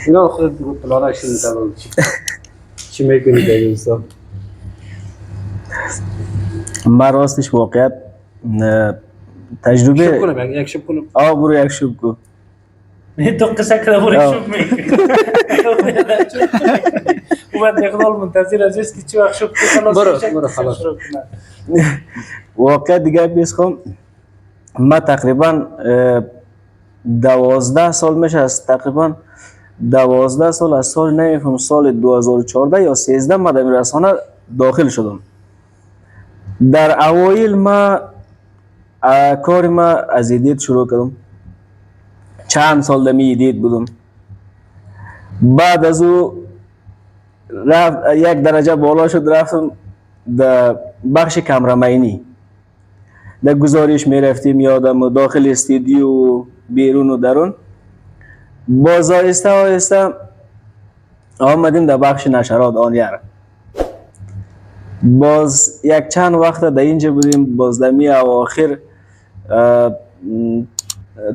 اینا خودت بگو پلانش می‌ذارم چی میکنی در این سال؟ ما راستش واقعیت تجربه شب کنم یک شب کنم. برو یک شب کو. تو قصه کرده برای شب میکنی. اومد اقدال منتظر از است که چه وقت شب خلاص برو خلاص. واقعیت دیگه پیش خون ما تقریبا 12 سال میشه از تقریبا 12 سال از سال نمیفهم سال 2014 یا 13 ما در رسانه داخل شدم. در اوایل ما کار ما از ایدیت شروع کردم. چند سال دمی ایدیت بودم. بعد از او یک درجه بالا شد رفتم در بخش کامرامینی. در گزارش می رفتیم یادم داخل استودیو بیرون و درون. باز آهسته آهسته آمدیم در بخش نشرات آنیار. باز یک چند وقت در اینجا بودیم. باز دمی اواخر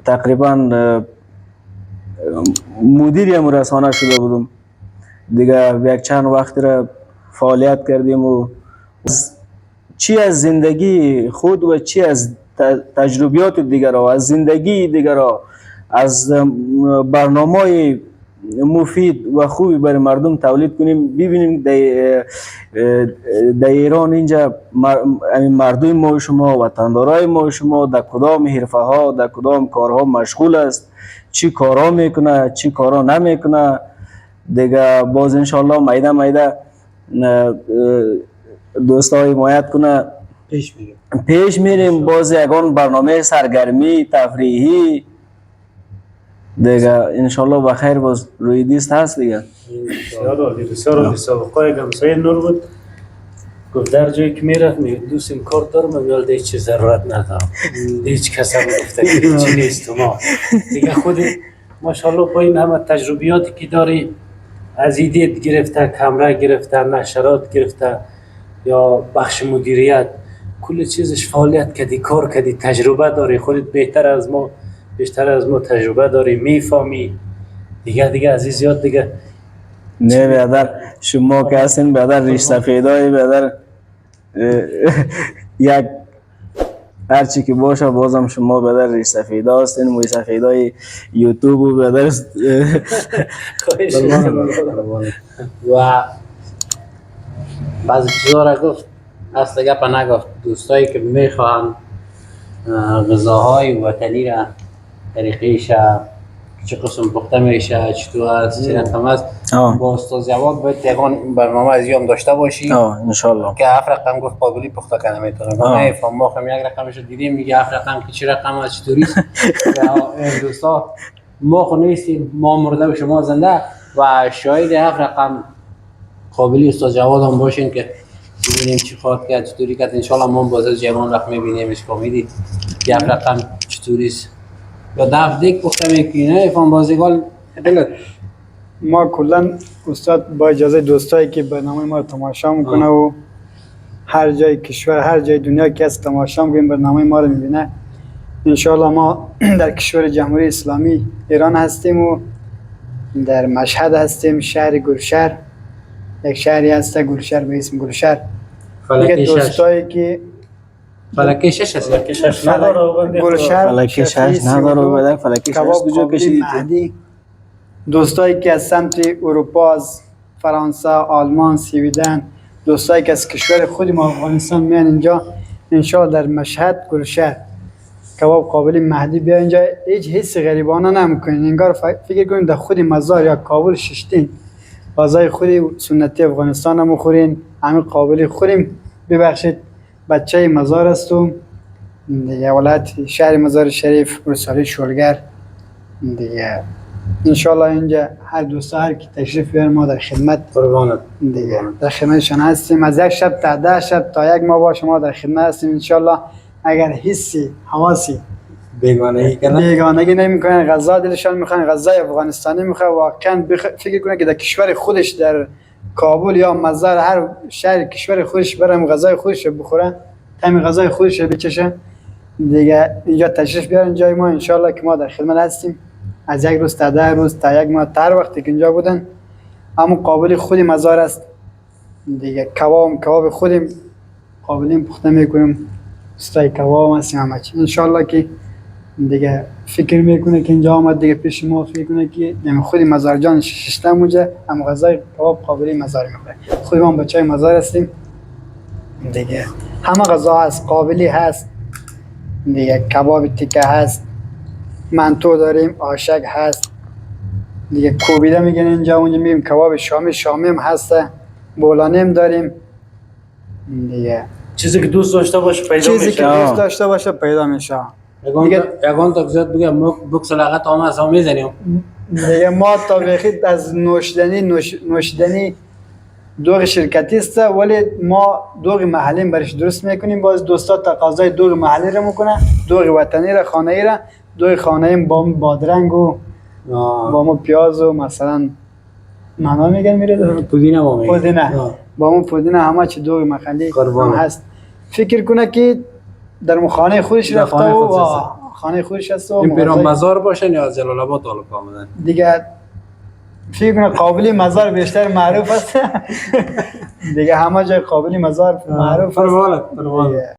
تقریبا مدیر یم رسانه شده بودم دیگه. یک چند وقت را فعالیت کردیم و چی از زندگی خود و چی از تجربیات دیگر از زندگی دیگر از برنامه مفید و خوبی برای مردم تولید کنیم. ببینیم در ایران اینجا مردم ما شما وطندارای ما شما در کدام حرفه ها در کدام کارها مشغول است، چی کارها میکنه چی کارها نمیکنه دیگه. باز انشالله میده دوستای حمایت کنه پیش میریم. باز یگان برنامه سرگرمی تفریحی دیگه انشالله بخیر باز روی دیست هست دیگه. بسیار عالی. سابقه گمسایه نور بود گفت در جایی که میرفت میگه دوست این کار دارم میگه ده هیچ ضرورت ندارم هیچ کس هم گفته که هیچی نیست ما دیگه خود ماشاءالله با این همه تجربیاتی که داری از ایدیت گرفته کامرا گرفته نشرات گرفته یا بخش مدیریت کل چیزش فعالیت کردی کار کردی تجربه داری خودت بیشتر از ما تجربه داری میفهمی دیگه عزیزیات دیگه. نه برادر شما که هستین برادر ریش سفیدای برادر یک هرچی که باشه بازم شما برادر ریش سفیدا هستین موی سفیدای یوتیوب و برادر و بعضی چیزا را گفت اصلا گپ نگفت. دوستایی که میخوان غذاهای وطنی را طریقیش چه قسم پخته میشه چطور است چه رقم است با استاد جواد باید یگان برنامه از یوم داشته باشی انشالله که هفت رقم گفت قابلی پخته کنه میتونه نمیفهم ما هم یک رقمش دیدیم میگه هفت رقم که چه رقم است چطوری است دوستا ما خو نیستیم ما مرده و شما زنده و شاید هفت رقم قابلی استاد جواد هم باشین که ببینیم چی خواهد کرد چطوری کرد. انشالله ما باز از جوان رقم میبینیمش کامیدی یک رقم چطوری است یا دفت دیک پخته میکنه فهم بازیگال دلت. ما کلا استاد با اجازه دوستایی که برنامه ما تماشا میکنه و هر جای کشور هر جای دنیا که از تماشا میکنه برنامه ما رو میبینه. انشالله ما در کشور جمهوری اسلامی ایران هستیم و در مشهد هستیم شهر گلشهر. یک شهری هست گلشهر به اسم گلشهر. فلکی دوستایی که فلکی شش است گلشهر فلکی شش نداره فلکی شش کجا کشیدید؟ دوستایی که از سمت اروپا از فرانسه آلمان سویدن دوستایی که از کشور خود ما افغانستان میان اینجا انشاءالله در مشهد گلشهر کباب قابل مهدی بیا اینجا هیچ حس غریبانه نمیکنین انگار فکر کنین در خود مزار یا کابل ششتین غذای خود سنتی افغانستان هم خورین همین قابلی خوریم. ببخشید بچه مزار هستم دیگه ولایت شهر مزار شریف رساله شولگر دیگه. انشالله اینجا هر دوستا هر کی تشریف بیارن ما در خدمت قربانت دیگه در خدمتشان هستیم. از یک شب تا 10 شب تا یک ماه با شما در خدمت هستیم انشالله. اگر حسی حواسی بیگانگی نمیکنن غذا دلشان میخوان غذای افغانستانی میخواد واقعا فکر کنه که در کشور خودش در کابل یا مزار هر شهر کشور خودش برم غذای خودش بخورن همین غذای خودش بچشه دیگه. اینجا تشریف بیارن جای ما انشالله که ما در خدمت هستیم. از یک روز تا 10 روز تا یک ماه تا هر وقتی که اینجا بودن، اما قابل خود مزار است دیگه. کباب خودیم قابلیم پخته میکنیم، استای کباب هستیم همه چی. انشالله که دیگه فکر میکنه که اینجا آمد دیگه پیش ما فکر کنه که یعنی خود مزار جان ششته موجه، اما غذای کباب قابلی مزار میخوره. خود ما بچه مزار هستیم دیگه. همه غذا هست، قابلی هست دیگه، کباب تیکه هست، منتو داریم، آشک هست دیگه، کوبیده میگن اینجا، اونجا میگیم کباب شامی هم هست، بولانی هم داریم دیگه. چیزی که دوست داشته باشه پیدا چیزی میشه. که دوست داشته باشه پیدا میشه یگان تا زیاد بگم بکس لغت آمه از هم میزنیم دیگه. ما تا بخید از نوشیدنی دوغ شرکتی است، ولی ما دوغ محلی برش درست میکنیم. باز دوستا تقاضای دوغ محلی رو میکنه، دوغ وطنی را، خانه‌ای را. دوغ خانه‌ای با بادرنگ و با ما پیاز و مثلا نانا میگن میره پودینه با میگن پودینه، با ما پودینه، همه چی دوغ محلی هم هست. فکر کنه که در خانه خودش رفته و خانه خودش هست و این پیران مزار باشن یا از جلال آباد تعلق آمدن دیگه. فکر کنه قابلی مزار بیشتر معروف است دیگه، همه جای قابلی مزار معروف است.